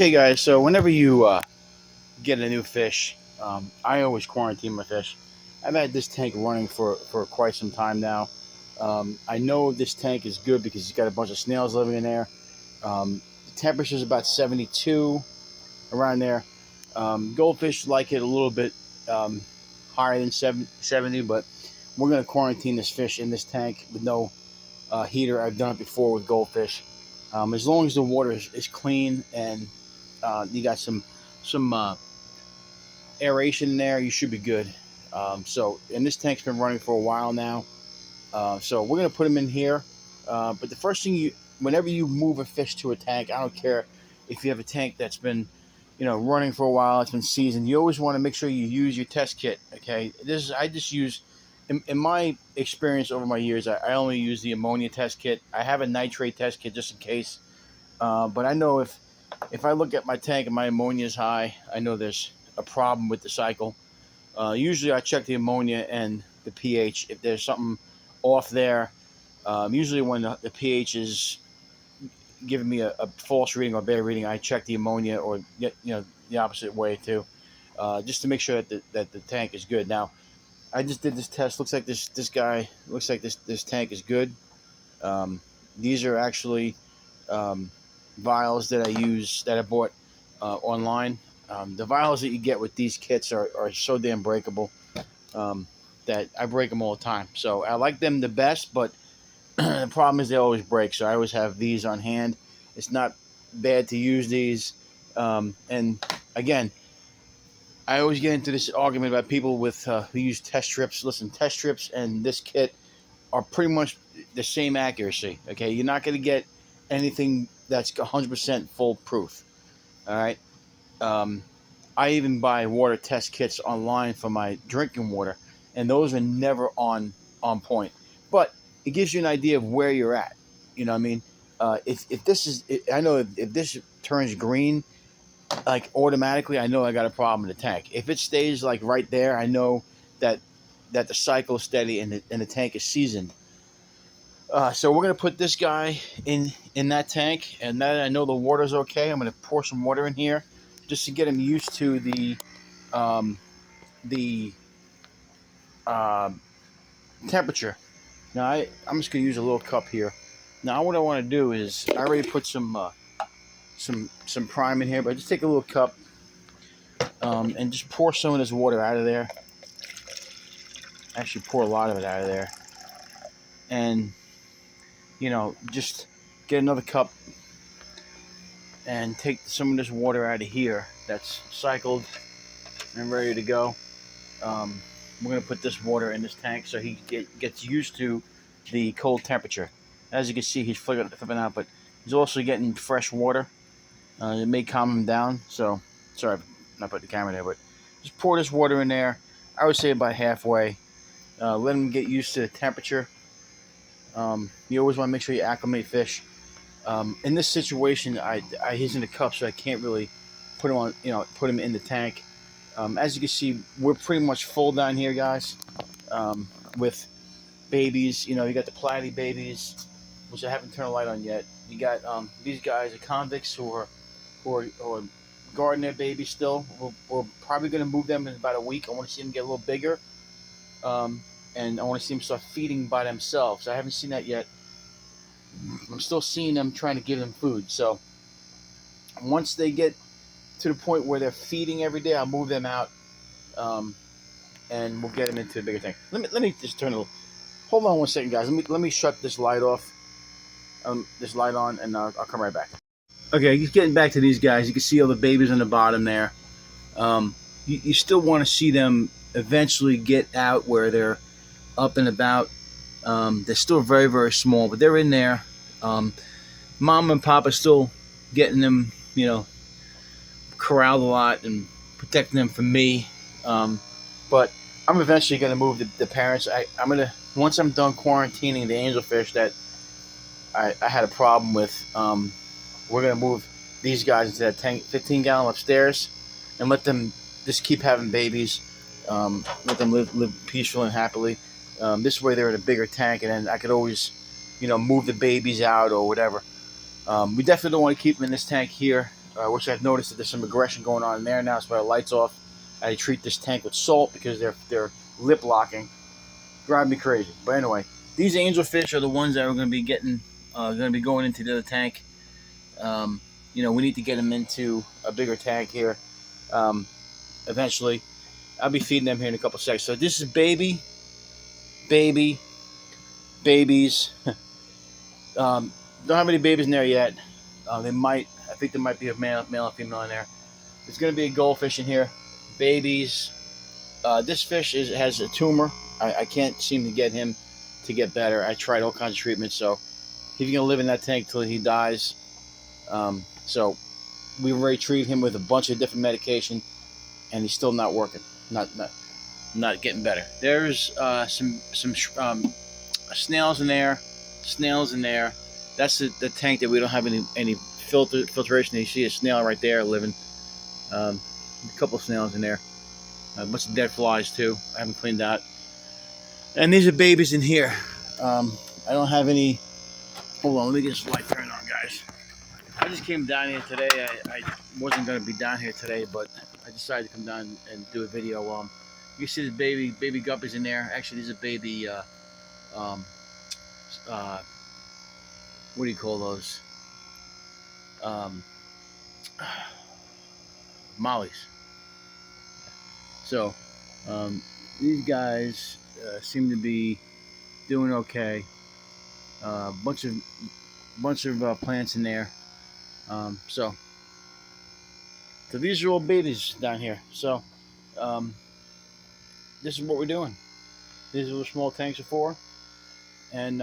Okay, guys. So whenever you get a new fish, I always quarantine my fish. I've had this tank running for quite some time now. I know this tank is good because it's got a bunch of snails living in there. The temperature is about 72 around there. Goldfish like it a little bit um, higher than 70, but we're going to quarantine this fish in this tank with no heater. I've done it before with goldfish. As long as the water is clean and you got some aeration in there, you should be good. And this tank's been running for a while now. So we're gonna put them in here. But the first thing whenever you move a fish to a tank, I don't care if you have a tank that's been, running for a while, it's been seasoned. You always want to make sure you use your test kit. Okay, I just use, in my experience over my years, I only use the ammonia test kit. I have a nitrate test kit just in case. But I know if I look at my tank and my ammonia is high, I know there's a problem with the cycle. Usually I check the ammonia and the pH. If there's something off there, usually when the pH is giving me a false reading or bad reading, I check the ammonia or the opposite way too, just to make sure that the tank is good. Now I just did this test. Looks like this tank is good. These are actually um, vials that I bought online. The vials that you get with these kits are so damn breakable um, that I break them all the time. So I like them the best, but the problem is they always break. So I always have these on hand. It's not bad to use these. And again, I always get into this argument about people who use test strips. Listen, test strips and this kit are pretty much the same accuracy. Okay, you're not going to get anything that's 100% foolproof. All right. Um, I even buy water test kits online for my drinking water, and those are never on point. But it gives you an idea of where you're at. You know what I mean? If this is, I know if this turns green, like automatically, I know I got a problem in the tank. If it stays like right there, I know that the cycle is steady and the tank is seasoned. So we're gonna put this guy in that tank, and now that I know the water's okay, I'm gonna pour some water in here just to get him used to um, the uh, temperature. Now I'm just gonna use a little cup here. Now what I want to do is I already put some prime in here, but just take a little cup and just pour some of this water out of there. Actually, pour a lot of it out of there, and just get another cup and take some of this water out of here that's cycled and ready to go. Um, we're going to put this water in this tank so he gets used to the cold temperature. As you can see, he's flipping out, but he's also getting fresh water. It may calm him down. So, sorry, I'm not putting the camera there, but just pour this water in there. I would say about halfway. Let him get used to the temperature. You always want to make sure you acclimate fish. In this situation, he's in the cup, so I can't really put him in the tank. As you can see, we're pretty much full down here, guys, with babies. You got the platy babies, which I haven't turned the light on yet. You got these guys are convicts who are guarding their babies still. We're probably going to move them in about a week. I want to see them get a little bigger, and I want to see them start feeding by themselves. I haven't seen that yet. I'm still seeing them trying to give them food. So once they get to the point where they're feeding every day, I'll move them out, and we'll get them into a bigger tank. Let me just turn a little. Hold on one second, guys. Let me shut this light off. This light on, and I'll come right back. Okay, just getting back to these guys. You can see all the babies on the bottom there. You still want to see them eventually get out where they're up and about. They're still very, very small, but they're in there. Mom and Pop are still getting them, corralled a lot and protecting them from me. But I'm eventually going to move the parents. I'm going to, once I'm done quarantining the angelfish that I had a problem with, we're going to move these guys into that 15-gallon upstairs and let them just keep having babies. Let them live peacefully and happily. This way they're in a bigger tank, and then I could always, move the babies out or whatever. We definitely don't want to keep them in this tank here. which I've noticed that there's some aggression going on in there now. So my lights off. I treat this tank with salt because they're lip locking. Drive me crazy. But anyway, these angelfish are the ones that are going to be going into the other tank. You know, we need to get them into a bigger tank here. Eventually, I'll be feeding them here in a couple seconds. So this is baby, babies. Don't have any babies in there yet. They might. I think there might be a male and female in there. There's going to be a goldfish in here. Babies. This fish has a tumor. I can't seem to get him to get better. I tried all kinds of treatments, so he's going to live in that tank till he dies. So we already treated him with a bunch of different medication, and he's still not working. Not getting better. There's some snails in there. That's the tank that we don't have any filtration. You see a snail right there living. A couple of snails in there. A bunch of dead flies too. I haven't cleaned out. And these are babies in here. I don't have any. Hold on, let me get this light turned on, guys. I just came down here today. I wasn't going to be down here today, but I decided to come down and do a video. You see the baby guppies in there. Actually, these are baby. What do you call those? Mollies. So these guys seem to be doing okay. Bunch of plants in there. So these are all babies down here. So this is what we're doing. These are what small tanks are for. And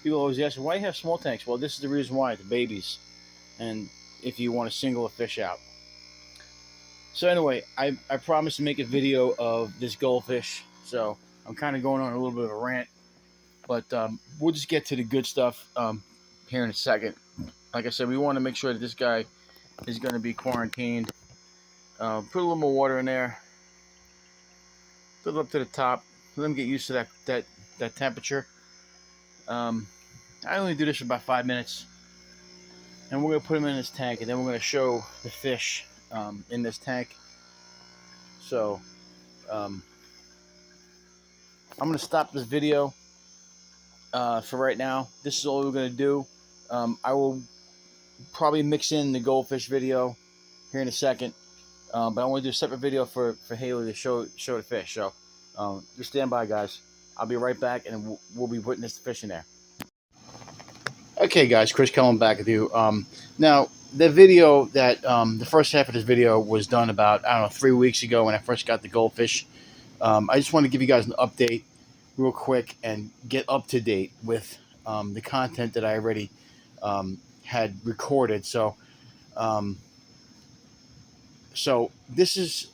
people always ask, why do you have small tanks? Well, this is the reason why. The babies. And if you want to single a fish out. So anyway, I promised to make a video of this goldfish. So I'm kind of going on a little bit of a rant. But we'll just get to the good stuff here in a second. Like I said, we want to make sure that this guy is going to be quarantined. Put a little more water in there. Fill it up to the top. Let him get used to that temperature. I only do this for about 5 minutes. And we're going to put him in this tank. And then we're going to show the fish in this tank. So I'm going to stop this video for right now. This is all we're going to do. I will probably mix in the goldfish video here in a second. But I want to do a separate video for Haley to show the fish. So just stand by, guys. I'll be right back, and we'll be putting this fish in there. Okay, guys, Chris Cullen back with you. Now, the video that the first half of this video was done about, I don't know, 3 weeks ago when I first got the goldfish. I just want to give you guys an update real quick and get up to date with the content that I already had recorded. So this is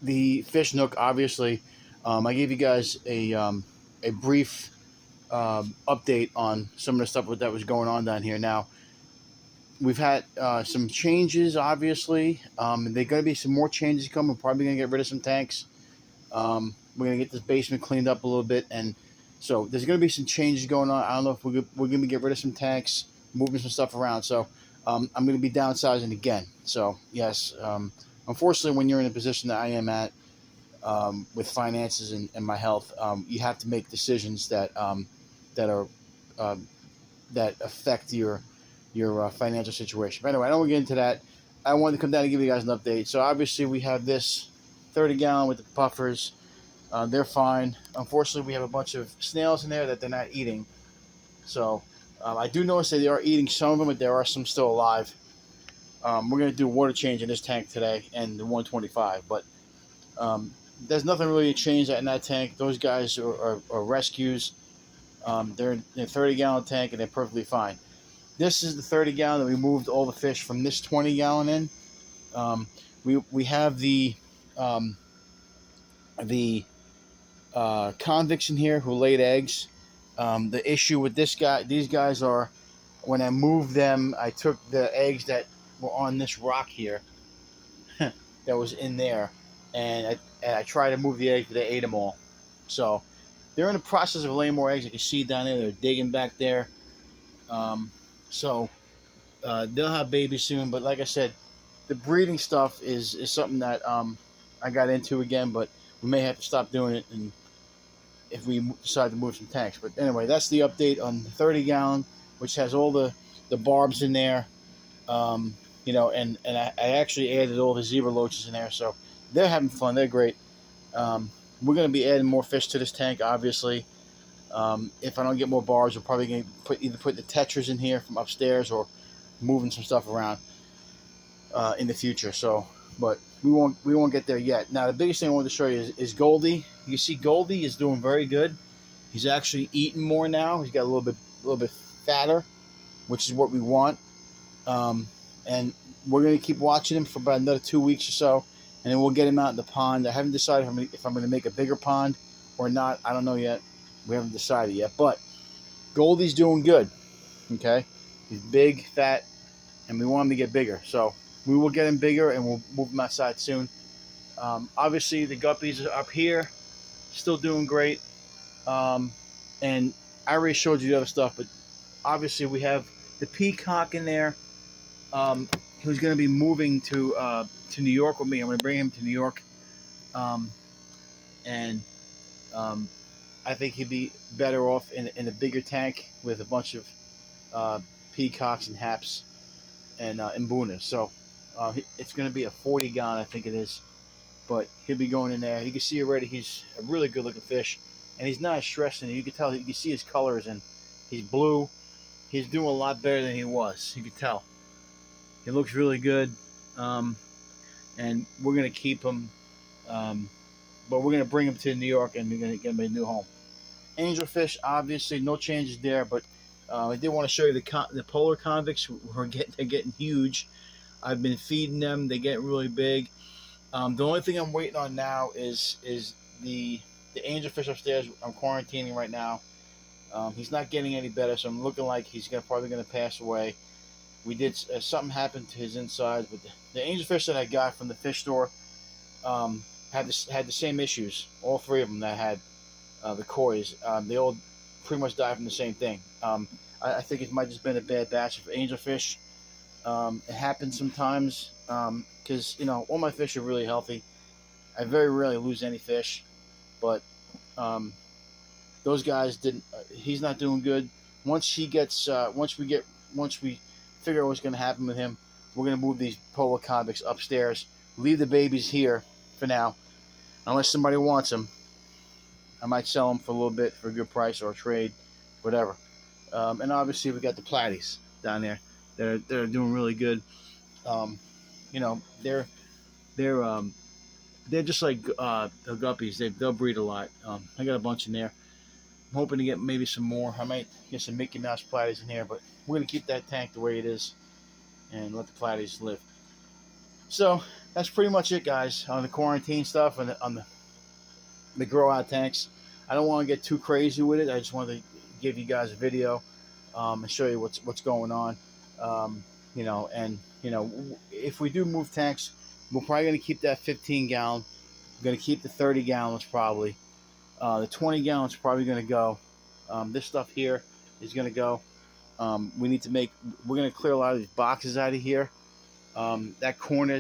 the fish nook. Obviously, I gave you guys a brief update on some of the stuff that was going on down here. Now, we've had some changes, obviously. There's going to be some more changes coming. We're probably going to get rid of some tanks. We're going to get this basement cleaned up a little bit. And so there's going to be some changes going on. I don't know if we're going to get rid of some tanks, moving some stuff around. So I'm going to be downsizing again. So, yes, unfortunately, when you're in a position that I am at with finances and my health, you have to make decisions that affect your financial situation. But anyway, I don't want to get into that. I wanted to come down and give you guys an update. So obviously we have this 30-gallon with the puffers. They're fine. Unfortunately, we have a bunch of snails in there that they're not eating. So I do notice that they are eating some of them, but there are some still alive. We're going to do a water change in this tank today and the 125. But there's nothing really changed in that tank. Those guys are rescues. They're in a 30-gallon tank and they're perfectly fine. This is the 30-gallon that we moved all the fish from this 20-gallon in. We have the convicts in here who laid eggs. The issue with these guys are, when I moved them, I took the eggs that were on this rock here that was in there, and I tried to move the eggs, but they ate them all. So they're in the process of laying more eggs. You can see down there, they're digging back there. So they'll have babies soon. But like I said, the breeding stuff is something that I got into again, but we may have to stop doing it, and if we decide to move some tanks. But anyway, that's the update on the 30 gallon, which has all the barbs in there. Um, and I actually added all the zebra loaches in there, so they're having fun. They're great. Um, we're going to be adding more fish to this tank, obviously. If I don't get more bars, we're probably going to either put the tetras in here from upstairs or moving some stuff around in the future. So, but we won't get there yet. Now, the biggest thing I wanted to show you is Goldie. You see, Goldie is doing very good. He's actually eating more now. He's got a little bit fatter, which is what we want. And we're going to keep watching him for about another 2 weeks or so, and then we'll get him out in the pond. I haven't decided if I'm going to make a bigger pond or not. I don't know yet. We haven't decided yet, but Goldie's doing good. Okay, he's big, fat, and we want him to get bigger. So we will get him bigger, and we'll move him outside soon. Obviously, the guppies are up here, still doing great. And I already showed you the other stuff, but obviously we have the peacock in there. Who's going to be moving to New York with me. I'm going to bring him to New York, and I think he'd be better off in a bigger tank with a bunch of peacocks and haps and mbunas. So it's going to be a 40 gallon, I think it is, but he'll be going in there. You can see already he's a really good looking fish, and he's not stressing. You can tell. You can see his colors, and he's blue. He's doing a lot better than he was. You can tell. He looks really good, and we're going to keep him, but we're going to bring him to New York, and we're going to get him a new home. Angelfish, obviously, no changes there, but I did want to show you the polar convicts. They're getting huge. I've been feeding them. They get really big. The only thing I'm waiting on now is the angelfish upstairs. I'm quarantining right now. He's not getting any better, so I'm looking like he's probably going to pass away. We did something happened to his insides, but the angelfish that I got from the fish store had the same issues. All three of them that had the kois, they all pretty much died from the same thing. I think it might have just been a bad batch of angelfish. It happens sometimes because all my fish are really healthy. I very rarely lose any fish, but those guys didn't. He's not doing good. Once we figure out what's going to happen with him, we're going to move these polar convicts upstairs. Leave the babies here for now, unless somebody wants them. I might sell them for a little bit for a good price or a trade, whatever. And obviously we got the platies down there that are doing really good. They're just like the guppies. They'll breed a lot. I got a bunch in there. I'm hoping to get maybe some more. I might get some Mickey Mouse platies in here, but we're going to keep that tank the way it is and let the platies live. So that's pretty much it, guys, on the quarantine stuff and on the grow out tanks. I don't want to get too crazy with it. I just wanted to give you guys a video and show you what's going on. If we do move tanks, we're probably going to keep that 15 gallon. We're going to keep the 30 gallons probably. The 20 gallons probably going to go. This stuff here is going to go. We're going to clear a lot of these boxes out of here. That corner,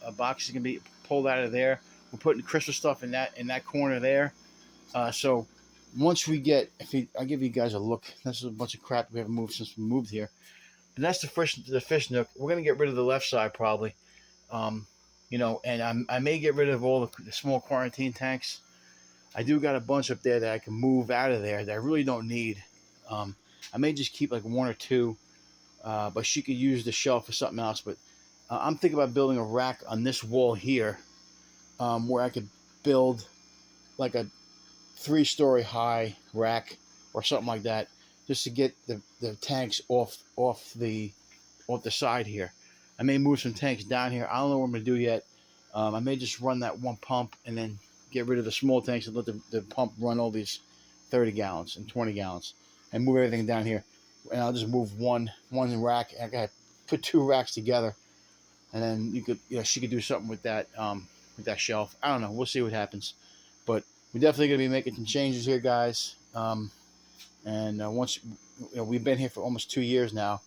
a box is going to be pulled out of there. We're putting crystal stuff in that corner there. So once we get, I'll give you guys a look. This is a bunch of crap we haven't moved since we moved here. And that's the fish nook. We're going to get rid of the left side probably. And I may get rid of all the small quarantine tanks. I do got a bunch up there that I can move out of there that I really don't need. I may just keep like one or two, but she could use the shelf for something else. But I'm thinking about building a rack on this wall here, where I could build like a 3-story high rack or something like that, just to get the tanks off the side here. I may move some tanks down here. I don't know what I'm gonna do yet. I may just run that one pump and then get rid of the small tanks and let the pump run all these 30 gallons and 20 gallons and move everything down here. And I'll just move one rack. I gotta put 2 racks together, and then she could do something with that shelf. I don't know. We'll see what happens, but we're definitely gonna be making some changes here, guys. Once we've been here for almost 2 years now.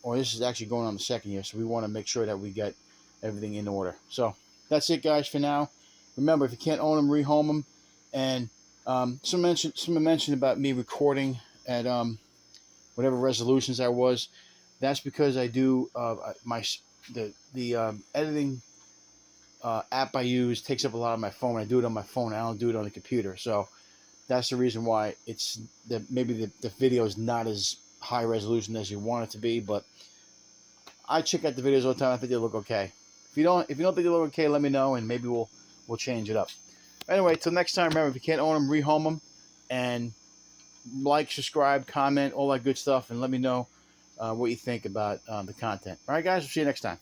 or this is actually going on the second year. So we want to make sure that we get everything in order. So that's it, guys, for now. Remember, if you can't own them, rehome them. And someone mentioned about me recording at whatever resolutions I was. That's because I do the editing app I use takes up a lot of my phone. I do it on my phone. I don't do it on the computer. So that's the reason why it's maybe the video is not as high resolution as you want it to be. But I check out the videos all the time. I think they look okay. If you don't think they look okay, let me know, and maybe we'll change it up. Anyway, till next time, remember, if you can't own them, rehome them, and like, subscribe, comment, all that good stuff, and let me know what you think about the content. All right, guys, we'll see you next time.